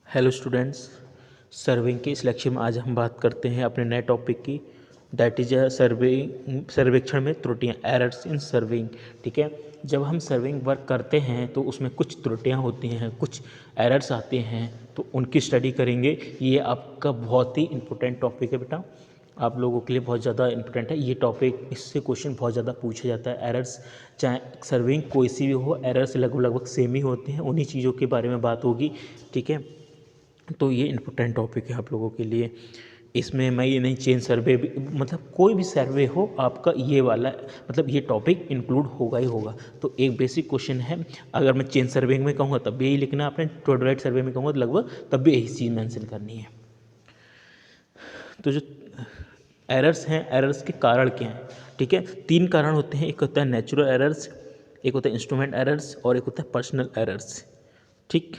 Hello students. Serving के इस lecture में आज हम बात करते हैं अपने नए टॉपिक की, दैट इज सर्वेक्षण में त्रुटियां, एरर्स इन सर्विंग। ठीक है, जब हम सर्विंग वर्क करते हैं तो उसमें कुछ त्रुटियां होती हैं, कुछ एरर्स आते हैं, तो उनकी स्टडी करेंगे। ये आपका बहुत ही इंपॉर्टेंट टॉपिक है बेटा, आप लोगों के लिए बहुत ज़्यादा इंपॉर्टेंट है ये टॉपिक। इससे क्वेश्चन बहुत ज़्यादा पूछा जाता है। एरर्स चाहे सर्विंग कोई सी भी हो, एरर्स लगभग सेम ही होते हैं, उन्हीं चीज़ों के बारे में बात होगी। ठीक है, तो ये इम्पोर्टेंट टॉपिक है आप लोगों के लिए। इसमें मैं ये नहीं चेन सर्वे भी, मतलब कोई भी सर्वे हो आपका ये वाला, मतलब ये टॉपिक इंक्लूड होगा ही होगा। तो एक बेसिक क्वेश्चन है, अगर मैं चेन सर्वे में कहूँगा तब भी यही लिखना है आपने, टोडराइट सर्वे में कहूँगा तो लगभग तब भी यही चीज़ मेंशन करनी है। तो जो एरर्स हैं, एरर्स के कारण क्या हैं? ठीक है, तीन कारण होते हैं। एक होता है नेचुरल एरर्स, एक होता है इंस्ट्रूमेंट एरर्स और एक होता है पर्सनल एरर्स। ठीक,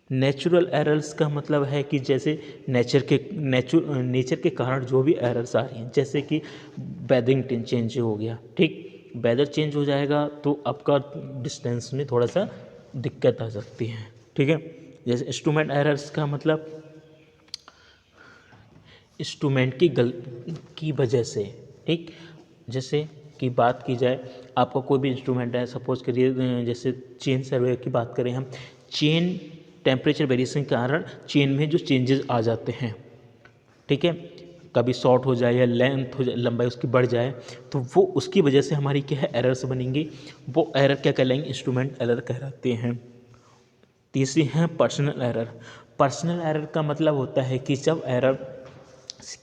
नेचुरल एरर्स का मतलब है कि जैसे नेचर के कारण जो भी एरर्स आ रही हैं, जैसे कि वेदरिंग चेंज हो गया। ठीक, वेदर चेंज हो जाएगा तो आपका डिस्टेंस में थोड़ा सा दिक्कत आ सकती है। ठीक है, जैसे इंस्ट्रूमेंट एरर्स का मतलब इंस्ट्रूमेंट की वजह से। ठीक, जैसे कि बात की जाए, आपका कोई भी इंस्ट्रूमेंट है, सपोज करिए जैसे चेन सर्वे की बात करें हम, चेन टेम्परेचर वेरिएशन के कारण चेन में जो चेंजेस आ जाते हैं, ठीक है, कभी शॉर्ट हो जाए या लेंथ हो जाए, लंबाई उसकी बढ़ जाए, तो वो उसकी वजह से हमारी क्या है, एरर्स बनेंगी। वो एरर क्या कहलाएंगे, इंस्ट्रूमेंट एरर कहलाते हैं। तीसरी है पर्सनल एरर। पर्सनल एरर का मतलब होता है कि जब एरर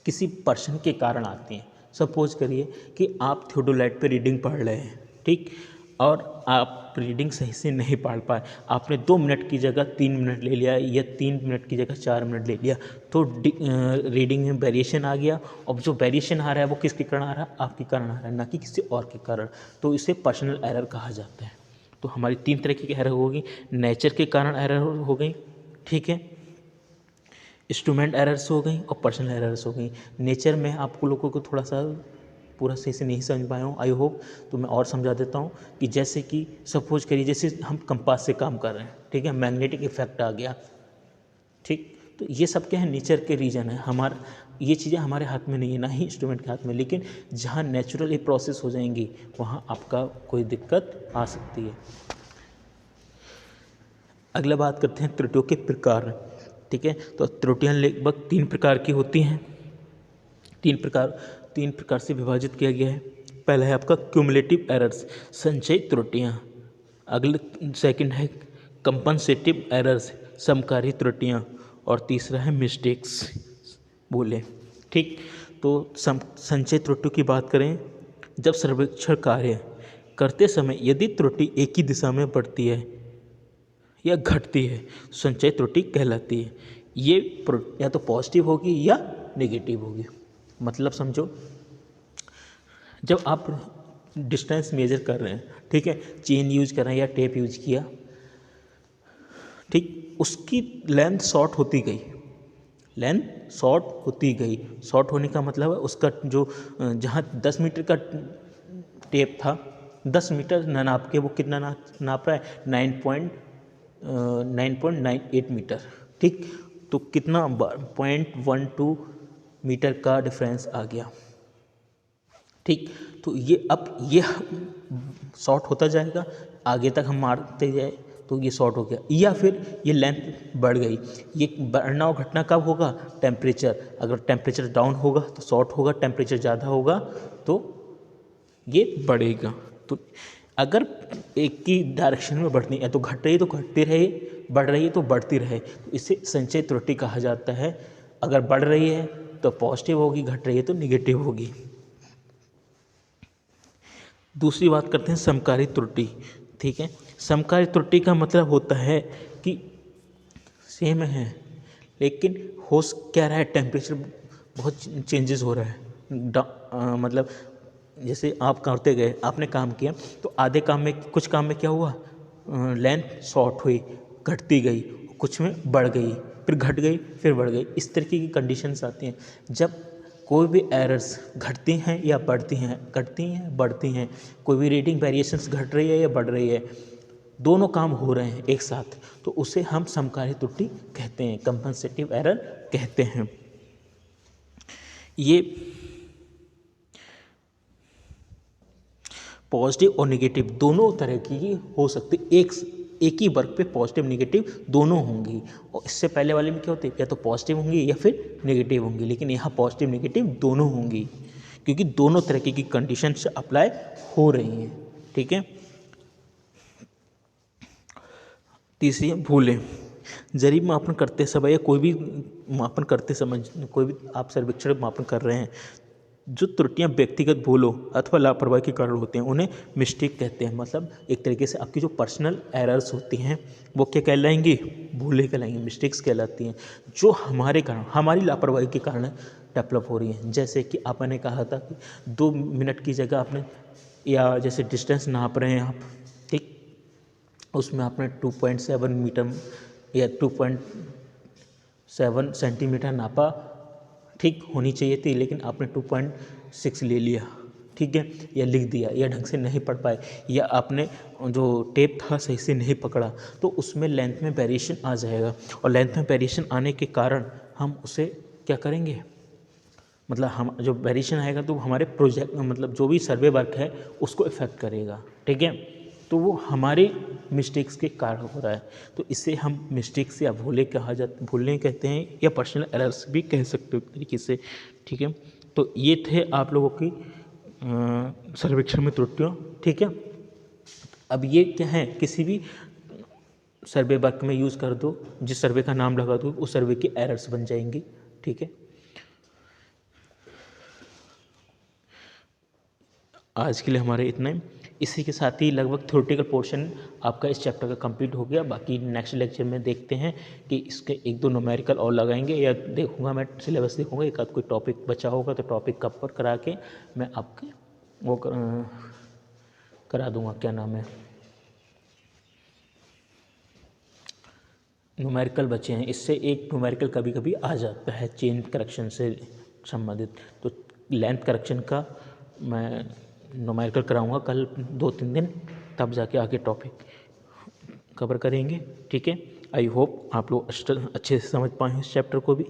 किसी पर्सन के कारण आती हैं। सपोज करिए कि आप थियोडोलाइट पे रीडिंग पढ़ रहे हैं, ठीक, और आप रीडिंग सही से नहीं पढ़ पाए, आपने 2 मिनट की जगह 3 मिनट ले लिया या 3 मिनट की जगह 4 मिनट ले लिया, तो रीडिंग में वेरिएशन आ गया। और जो वेरिएशन आ रहा है वो किसके कारण आ रहा है, आपके कारण आ रहा है, ना कि किसी और के कारण। तो इसे पर्सनल एरर कहा जाता है। तो हमारी 3 तरह की एरर होगी, नेचर के कारण एरर हो गई, ठीक है, इंस्ट्रूमेंट एरर्स हो गई और पर्सनल एरर्स हो गई। नेचर में आपको लोगों को थोड़ा सा पूरा सही से नहीं समझ पाया हूँ, आई होप, तो मैं और समझा देता हूँ कि जैसे कि सपोज करिए जैसे हम कंपास से काम कर रहे हैं, ठीक है, मैग्नेटिक इफेक्ट आ गया। ठीक, तो ये सब क्या है, नेचर के रीजन है। हमारा ये चीज़ें हमारे हाथ में नहीं है, ना ही इंस्ट्रूमेंट के हाथ में, लेकिन जहाँ नेचुरल ये प्रोसेस हो जाएंगी वहाँ आपका कोई दिक्कत आ सकती है। अगला बात करते हैं त्रुटियों के प्रकार। ठीक है, तो त्रुटियां लगभग 3 प्रकार की होती हैं। 3 प्रकार से विभाजित किया गया है। पहला है आपका क्यूमुलेटिव एरर्स, संचयी त्रुटियां। अगले सेकंड है कंपनसेटिव एरर्स, समकारी त्रुटियां। और तीसरा है मिस्टेक्स बोले। ठीक, तो संचय त्रुटियों की बात करें, जब सर्वेक्षण कार्य करते समय यदि त्रुटि एक ही दिशा में बढ़ती है या घटती है, संचय त्रुटि कहलाती है। ये या तो पॉजिटिव होगी या नेगेटिव होगी। मतलब समझो, जब आप डिस्टेंस मेजर कर रहे हैं, ठीक है, चेन यूज कर रहे हैं या टेप यूज किया, ठीक, उसकी लेंथ शॉर्ट होती गई, लेंथ शॉर्ट होती गई। शॉर्ट होने का मतलब है उसका जो जहाँ 10 मीटर का टेप था, 10 मीटर न नाप के वो कितना नाप रहा है, 9.98 मीटर। ठीक, तो कितना 0.12 मीटर का डिफरेंस आ गया। ठीक, तो ये अब ये शॉर्ट होता जाएगा, आगे तक हम मारते जाए तो ये शॉर्ट हो गया, या फिर ये लेंथ बढ़ गई। ये बढ़ना और घटना कब होगा, टेम्परेचर, अगर टेम्परेचर डाउन होगा तो शॉर्ट होगा, टेम्परेचर ज़्यादा होगा तो ये बढ़ेगा। तो अगर एक की डायरेक्शन में बढ़नी है तो घट रही है तो घटती रहे, बढ़ रही है तो बढ़ती रहे, तो इसे संचय त्रुटि कहा जाता है। अगर बढ़ रही है तो पॉजिटिव होगी, घट रही है तो निगेटिव होगी। दूसरी बात करते हैं समकारी त्रुटि। ठीक है, समकारी त्रुटि का मतलब होता है कि सेम है लेकिन हो क्या रहा है, टेम्परेचर बहुत चेंजेस हो रहा है। मतलब जैसे आप करते गए, आपने काम किया तो आधे काम में, कुछ काम में क्या हुआ, लेंथ शॉर्ट हुई, घटती गई, कुछ में बढ़ गई, फिर घट गई, फिर बढ़ गई। इस तरीके की कंडीशंस आती हैं जब कोई भी एरर्स घटती हैं या बढ़ती हैं, घटती हैं बढ़ती हैं, कोई भी रीडिंग वेरिएशंस घट रही है या बढ़ रही है, दोनों काम हो रहे हैं एक साथ, तो उसे हम समकालीन त्रुटि कहते हैं, कंपनसेटिव एरर कहते हैं। ये पॉजिटिव और नेगेटिव दोनों तरह की हो सकती, एक ही वर्क पे पॉजिटिव नेगेटिव दोनों होंगी। और इससे पहले वाले में क्या होते हैं, या तो पॉजिटिव होंगी या फिर नेगेटिव होंगी, लेकिन यहाँ पॉजिटिव नेगेटिव दोनों होंगी, क्योंकि दोनों तरह की कंडीशन से अप्लाई हो रही हैं। ठीक है। तीसरी है भूलें। जरिब मापन करते समय या कोई भी मापन करते समय, कोई भी आप सर्वेक्षण मापन कर रहे हैं, जो त्रुटियां व्यक्तिगत भूलों अथवा लापरवाही के कारण होते हैं उन्हें मिस्टेक कहते हैं। मतलब एक तरीके से आपकी जो पर्सनल एरर्स होती हैं वो क्या कहलाएंगी, भूलें कहलाएंगी, मिस्टेक्स कहलाती हैं, जो हमारे कारण, हमारी लापरवाही के कारण डेवलप हो रही हैं। जैसे कि आपने कहा था कि 2 मिनट की जगह आपने, या जैसे डिस्टेंस नाप रहे हैं आप, ठीक, उसमें आपने 2.7 मीटर या 2.7 सेंटीमीटर नापा, ठीक होनी चाहिए थी, लेकिन आपने 2.6 ले लिया, ठीक है, या लिख दिया, या ढंग से नहीं पढ़ पाए, या आपने जो टेप था सही से नहीं पकड़ा, तो उसमें लेंथ में वेरिएशन आ जाएगा। और लेंथ में वेरिएशन आने के कारण हम उसे क्या करेंगे, मतलब हम जो वेरिएशन आएगा तो हमारे प्रोजेक्ट, मतलब जो भी सर्वे वर्क है उसको इफेक्ट करेगा। ठीक है, तो वो हमारे मिस्टेक्स के कारण हो रहा है, तो इसे हम मिस्टेक्स या भूलें कहा जाता, भूलें कहते हैं, या पर्सनल एरर्स भी कह सकते हो एक तरीके से। ठीक है, तो ये थे आप लोगों की सर्वेक्षण में त्रुटियाँ। ठीक है, अब ये क्या है, किसी भी सर्वे वर्क में यूज़ कर दो, जिस सर्वे का नाम लगा दो उस सर्वे की एरर्स बन जाएंगी। ठीक है, आज के लिए हमारे इतना ही। इसी के साथ ही लगभग थ्योरेटिकल पोर्शन आपका इस चैप्टर का कंप्लीट हो गया। बाकी नेक्स्ट लेक्चर में देखते हैं कि इसके 1-2 न्यूमेरिकल और लगाएंगे, या देखूंगा मैं सिलेबस, देखूंगा एक आध कोई टॉपिक बचा होगा तो टॉपिक कवर करा के मैं आपके वो करा दूंगा, क्या नाम है, न्यूमेरिकल बचे हैं, इससे एक न्यूमेरिकल कभी कभी आ जाता है चेन करेक्शन से संबंधित, तो लेंथ करेक्शन का मैं न्यूमेरिकल कराऊंगा कल 2-3 दिन, तब जाके आगे टॉपिक कवर करेंगे। ठीक है, आई होप आप लोग अच्छे से समझ पाए इस चैप्टर को भी।